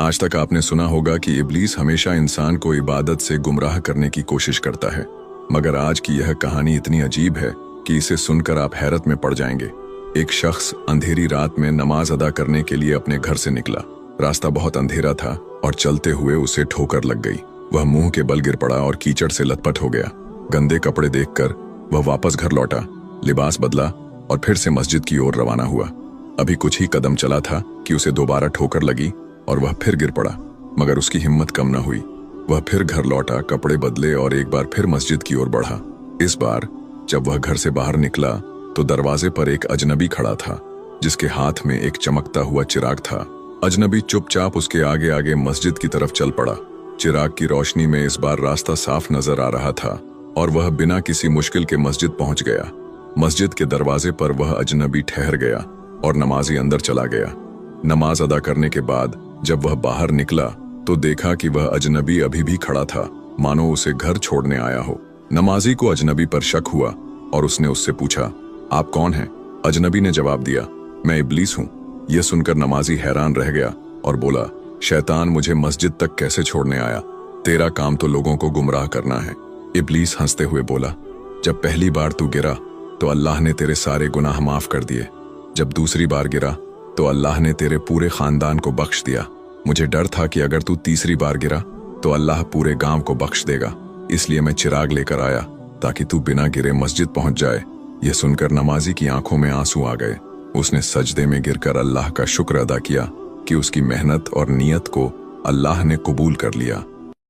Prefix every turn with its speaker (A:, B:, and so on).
A: आज तक आपने सुना होगा कि इब्लीस हमेशा इंसान को इबादत से गुमराह करने की कोशिश करता है, मगर आज की यह कहानी इतनी अजीब है कि इसे सुनकर आप हैरत में पड़ जाएंगे। एक शख्स अंधेरी रात में नमाज अदा करने के लिए अपने घर से निकला। रास्ता बहुत अंधेरा था और चलते हुए उसे ठोकर लग गई। वह मुंह के बल गिर पड़ा और कीचड़ से लथपथ हो गया। गंदे कपड़े देखकर वह वापस घर लौटा, लिबास बदला और फिर से मस्जिद की ओर रवाना हुआ। अभी कुछ ही कदम चला था कि उसे दोबारा ठोकर लगी और वह फिर गिर पड़ा, मगर उसकी हिम्मत कम न हुई। वह फिर घर लौटा, कपड़े बदले और एक बार फिर मस्जिद की ओर बढ़ा। इस बार जब वह घर से बाहर निकला तो दरवाजे पर एक अजनबी खड़ा था, जिसके हाथ में एक चमकता हुआ चिराग था। अजनबी चुपचाप उसके आगे आगे मस्जिद की तरफ चल पड़ा। चिराग की रोशनी में इस बार रास्ता साफ नजर आ रहा था और वह बिना किसी मुश्किल के मस्जिद पहुंच गया। मस्जिद के दरवाजे पर वह अजनबी ठहर गया और नमाजी अंदर चला गया। नमाज अदा करने के बाद जब वह बाहर निकला तो देखा कि वह अजनबी अभी भी खड़ा था, मानो उसे घर छोड़ने आया हो। नमाजी को अजनबी पर शक हुआ और उसने उससे पूछा, आप कौन हैं? अजनबी ने जवाब दिया, मैं इब्लीस हूँ। यह सुनकर नमाजी हैरान रह गया और बोला, शैतान मुझे मस्जिद तक कैसे छोड़ने आया? तेरा काम तो लोगों को गुमराह करना है। इब्लीस हंसते हुए बोला, जब पहली बार तू गिरा तो अल्लाह ने तेरे सारे गुनाह माफ कर दिए। जब दूसरी बार गिरा तो अल्लाह ने तेरे पूरे खानदान को बख्श दिया। मुझे डर था कि अगर तू तीसरी बार गिरा तो अल्लाह पूरे गांव को बख्श देगा, इसलिए मैं चिराग लेकर आया ताकि तू बिना गिरे मस्जिद पहुंच जाए। यह सुनकर नमाजी की आंखों में आंसू आ गए। उसने सजदे में गिरकर अल्लाह का शुक्र अदा किया कि उसकी मेहनत और नियत को अल्लाह ने कबूल कर लिया।